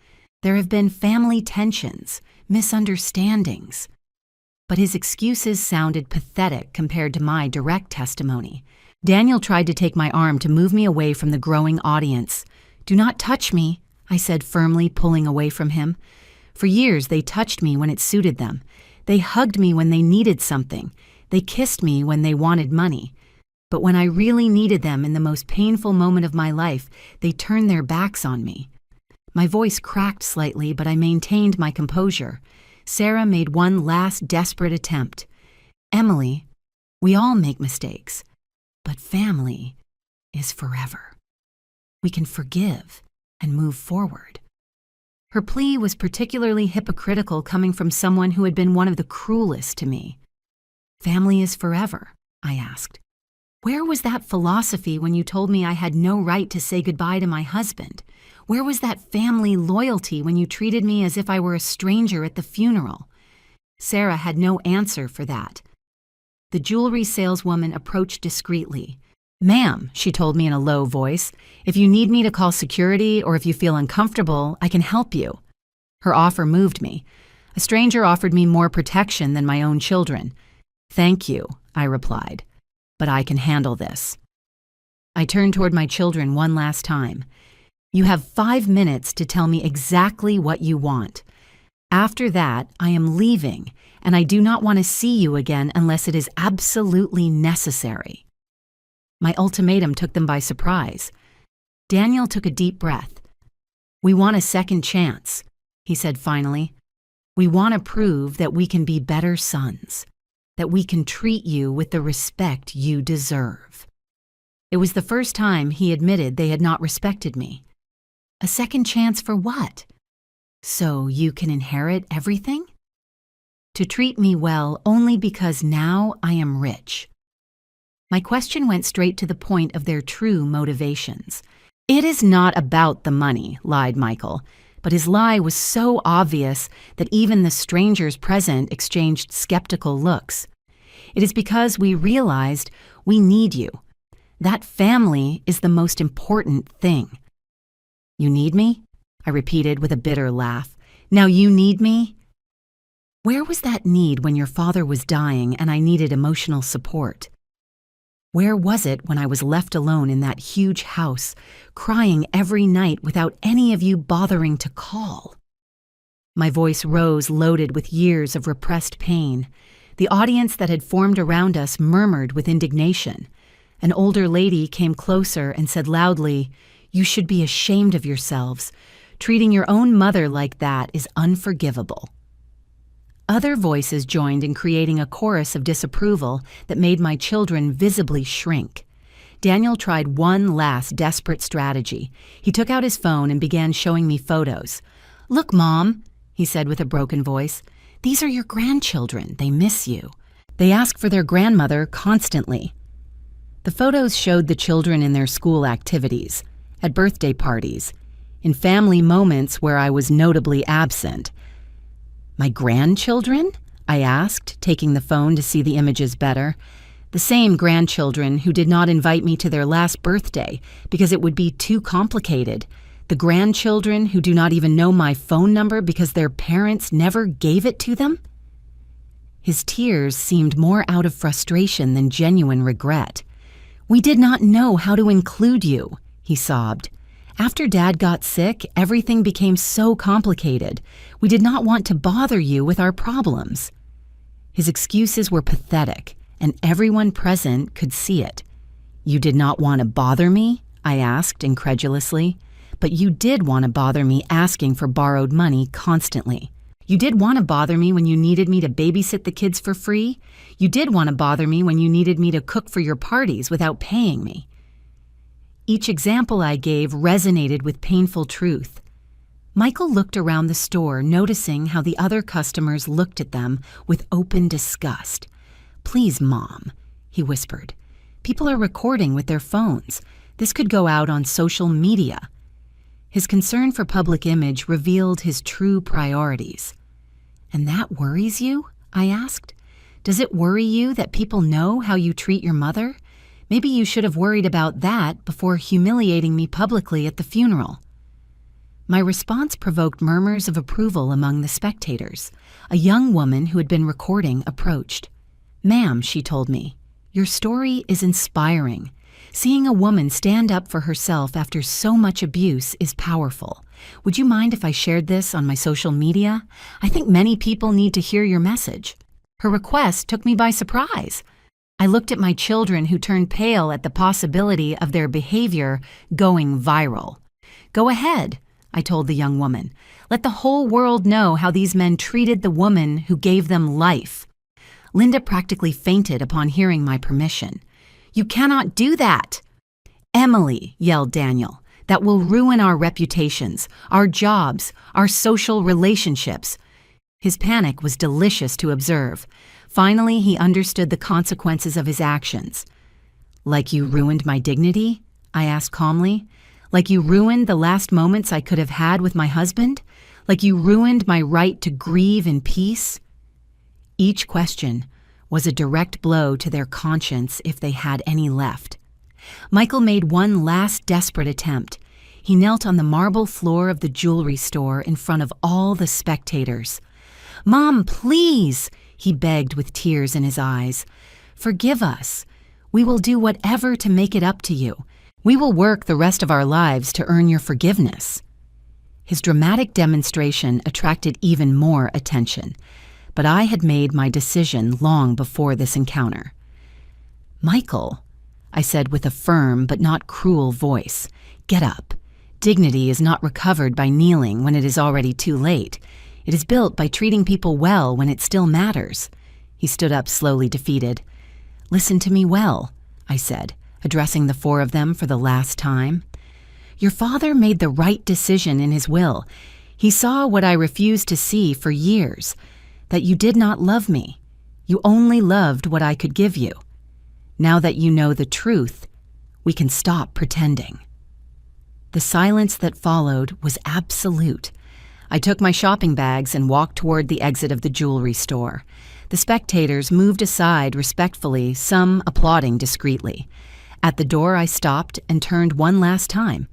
There have been family tensions, misunderstandings. But his excuses sounded pathetic compared to my direct testimony. Daniel tried to take my arm to move me away from the growing audience. "Do not touch me," I said firmly, pulling away from him. For years, they touched me when it suited them. They hugged me when they needed something. They kissed me when they wanted money. But when I really needed them in the most painful moment of my life, they turned their backs on me. My voice cracked slightly, but I maintained my composure. Sarah made one last desperate attempt. "Emily, we all make mistakes, but family is forever. We can forgive and move forward." Her plea was particularly hypocritical coming from someone who had been one of the cruelest to me. "Family is forever?" I asked. "Where was that philosophy when you told me I had no right to say goodbye to my husband? Where was that family loyalty when you treated me as if I were a stranger at the funeral?" Sarah had no answer for that. The jewelry saleswoman approached discreetly. "Ma'am," she told me in a low voice, "if you need me to call security or if you feel uncomfortable, I can help you." Her offer moved me. A stranger offered me more protection than my own children. "Thank you," I replied, "but I can handle this." I turned toward my children one last time. "You have 5 minutes to tell me exactly what you want. After that, I am leaving, and I do not want to see you again unless it is absolutely necessary." My ultimatum took them by surprise. Daniel took a deep breath. "We want a second chance," he said finally. "We want to prove that we can be better sons, that we can treat you with the respect you deserve." It was the first time he admitted they had not respected me. "A second chance for what? So you can inherit everything?" "To treat me well only because now I am rich." My question went straight to the point of their true motivations. "It is not about the money," lied Michael, but his lie was so obvious that even the strangers present exchanged skeptical looks. "It is because we realized we need you. That family is the most important thing." "You need me?" I repeated with a bitter laugh. "Now you need me?" Where was that need when your father was dying and I needed emotional support? Where was it when I was left alone in that huge house, crying every night without any of you bothering to call? My voice rose, loaded with years of repressed pain. The audience that had formed around us murmured with indignation. An older lady came closer and said loudly, "You should be ashamed of yourselves. Treating your own mother like that is unforgivable." Other voices joined in creating a chorus of disapproval that made my children visibly shrink. Daniel tried one last desperate strategy. He took out his phone and began showing me photos. "Look, Mom," he said with a broken voice, "these are your grandchildren. They miss you. They ask for their grandmother constantly." The photos showed the children in their school activities, at birthday parties, in family moments where I was notably absent. "My grandchildren?" I asked, taking the phone to see the images better. The same grandchildren who did not invite me to their last birthday because it would be too complicated. The grandchildren who do not even know my phone number because their parents never gave it to them? His tears seemed more out of frustration than genuine regret. "We did not know how to include you," he sobbed. "After Dad got sick, everything became so complicated. We did not want to bother you with our problems." His excuses were pathetic, and everyone present could see it. "You did not want to bother me?" I asked incredulously. "But you did want to bother me asking for borrowed money constantly. You did want to bother me when you needed me to babysit the kids for free. You did want to bother me when you needed me to cook for your parties without paying me." Each example I gave resonated with painful truth. Michael looked around the store, noticing how the other customers looked at them with open disgust. "Please, Mom," he whispered. "People are recording with their phones. This could go out on social media." His concern for public image revealed his true priorities. "And that worries you?" I asked. "Does it worry you that people know how you treat your mother? Maybe you should have worried about that before humiliating me publicly at the funeral." My response provoked murmurs of approval among the spectators. A young woman who had been recording approached. "Ma'am," she told me, "your story is inspiring. Seeing a woman stand up for herself after so much abuse is powerful. Would you mind if I shared this on my social media? I think many people need to hear your message." Her request took me by surprise. I looked at my children, who turned pale at the possibility of their behavior going viral. "Go ahead," I told the young woman. "Let the whole world know how these men treated the woman who gave them life." Linda practically fainted upon hearing my permission. "You cannot do that!" "Emily," yelled Daniel, "that will ruin our reputations, our jobs, our social relationships." His panic was delicious to observe. Finally, he understood the consequences of his actions. "Like you ruined my dignity?" I asked calmly. "Like you ruined the last moments I could have had with my husband? Like you ruined my right to grieve in peace?" Each question was a direct blow to their conscience, if they had any left. Michael made one last desperate attempt. He knelt on the marble floor of the jewelry store in front of all the spectators. "Mom, please," he begged with tears in his eyes. "Forgive us. We will do whatever to make it up to you. We will work the rest of our lives to earn your forgiveness." His dramatic demonstration attracted even more attention, but I had made my decision long before this encounter. "Michael," I said with a firm but not cruel voice, "get up. Dignity is not recovered by kneeling when it is already too late. It is built by treating people well when it still matters." He stood up slowly, defeated. "Listen to me well," I said, addressing the four of them for the last time. "Your father made the right decision in his will. He saw what I refused to see for years, that you did not love me. You only loved what I could give you. Now that you know the truth, we can stop pretending." The silence that followed was absolute. I took my shopping bags and walked toward the exit of the jewelry store. The spectators moved aside respectfully, some applauding discreetly. At the door, I stopped and turned one last time.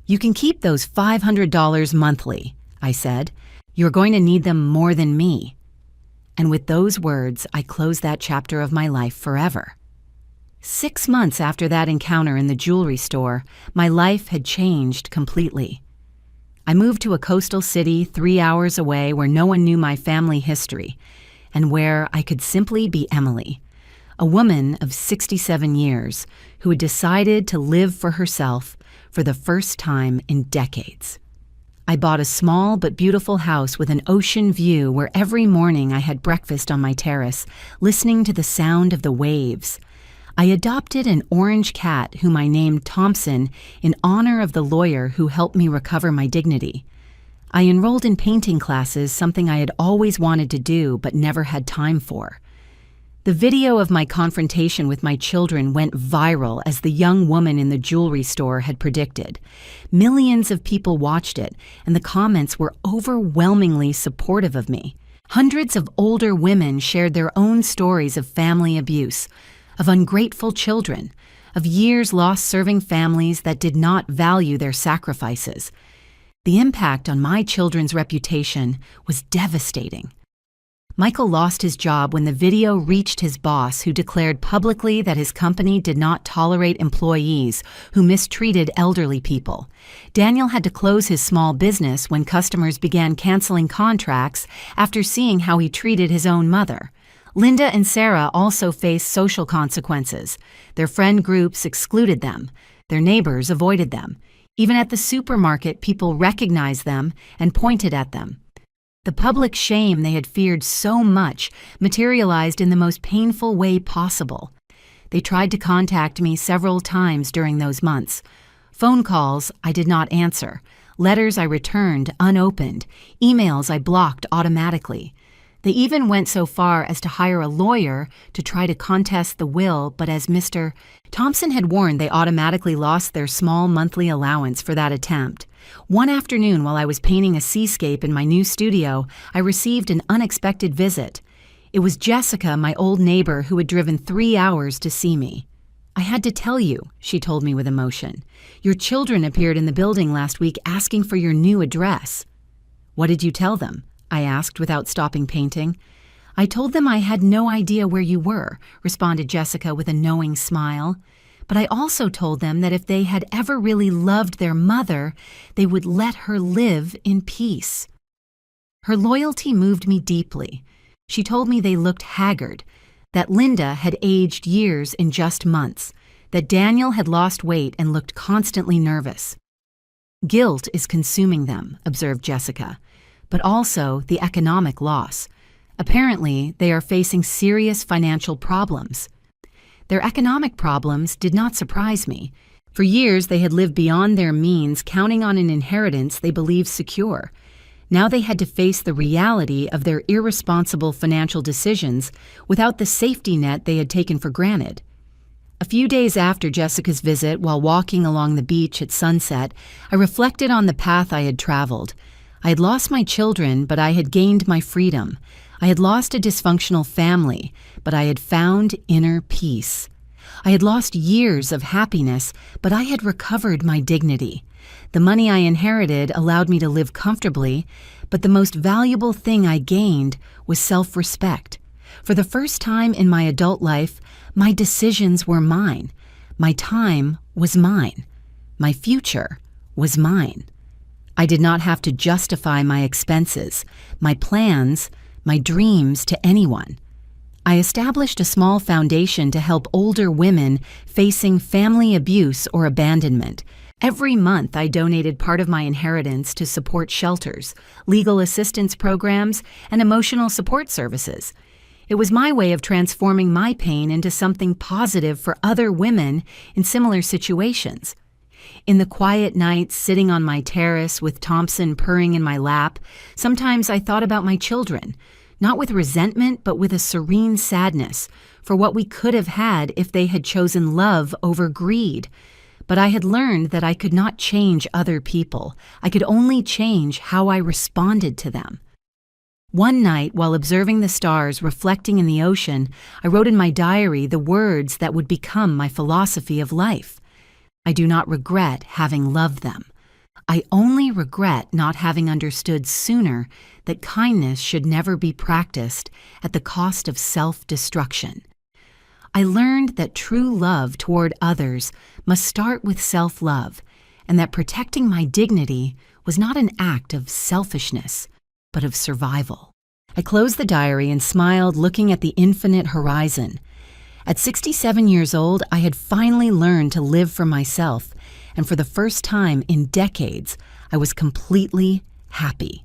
"You can keep those $500 monthly," I said. "You're going to need them more than me." And with those words, I closed that chapter of my life forever. 6 months after that encounter in the jewelry store, my life had changed completely. I moved to a coastal city 3 hours away where no one knew my family history, and where I could simply be Emily, a woman of 67 years who had decided to live for herself for the first time in decades. I bought a small but beautiful house with an ocean view where every morning I had breakfast on my terrace, listening to the sound of the waves. I adopted an orange cat whom I named Thompson in honor of the lawyer who helped me recover my dignity. I enrolled in painting classes, something I had always wanted to do but never had time for. The video of my confrontation with my children went viral as the young woman in the jewelry store had predicted. Millions of people watched it, and the comments were overwhelmingly supportive of me. Hundreds of older women shared their own stories of family abuse, of ungrateful children, of years lost serving families that did not value their sacrifices. The impact on my children's reputation was devastating. Michael lost his job when the video reached his boss, who declared publicly that his company did not tolerate employees who mistreated elderly people. Daniel had to close his small business when customers began canceling contracts after seeing how he treated his own mother. Linda and Sarah also faced social consequences. Their friend groups excluded them. Their neighbors avoided them. Even at the supermarket, people recognized them and pointed at them. The public shame they had feared so much materialized in the most painful way possible. They tried to contact me several times during those months. Phone calls I did not answer. Letters I returned unopened. Emails I blocked automatically. They even went so far as to hire a lawyer to try to contest the will, but as Mr. Thompson had warned, they automatically lost their small monthly allowance for that attempt. One afternoon, while I was painting a seascape in my new studio, I received an unexpected visit. It was Jessica, my old neighbor, who had driven 3 hours to see me. "I had to tell you," she told me with emotion. "Your children appeared in the building last week asking for your new address." "What did you tell them?" I asked without stopping painting. "I told them I had no idea where you were," responded Jessica with a knowing smile. "But I also told them that if they had ever really loved their mother, they would let her live in peace." Her loyalty moved me deeply. She told me they looked haggard, that Linda had aged years in just months, that Daniel had lost weight and looked constantly nervous. "Guilt is consuming them," observed Jessica, "but also the economic loss. Apparently, they are facing serious financial problems." Their economic problems did not surprise me. For years, they had lived beyond their means, counting on an inheritance they believed secure. Now they had to face the reality of their irresponsible financial decisions without the safety net they had taken for granted. A few days after Jessica's visit, while walking along the beach at sunset, I reflected on the path I had traveled. I had lost my children, but I had gained my freedom. I had lost a dysfunctional family, but I had found inner peace. I had lost years of happiness, but I had recovered my dignity. The money I inherited allowed me to live comfortably, but the most valuable thing I gained was self-respect. For the first time in my adult life, my decisions were mine. My time was mine. My future was mine. I did not have to justify my expenses, my plans, my dreams to anyone. I established a small foundation to help older women facing family abuse or abandonment. Every month, I donated part of my inheritance to support shelters, legal assistance programs, and emotional support services. It was my way of transforming my pain into something positive for other women in similar situations. In the quiet nights, sitting on my terrace with Thompson purring in my lap, sometimes I thought about my children, not with resentment, but with a serene sadness for what we could have had if they had chosen love over greed. But I had learned that I could not change other people. I could only change how I responded to them. One night, while observing the stars reflecting in the ocean, I wrote in my diary the words that would become my philosophy of life. I do not regret having loved them. I only regret not having understood sooner that kindness should never be practiced at the cost of self-destruction. I learned that true love toward others must start with self-love, and that protecting my dignity was not an act of selfishness, but of survival. I closed the diary and smiled, looking at the infinite horizon. At 67 years old, I had finally learned to live for myself, and for the first time in decades, I was completely happy.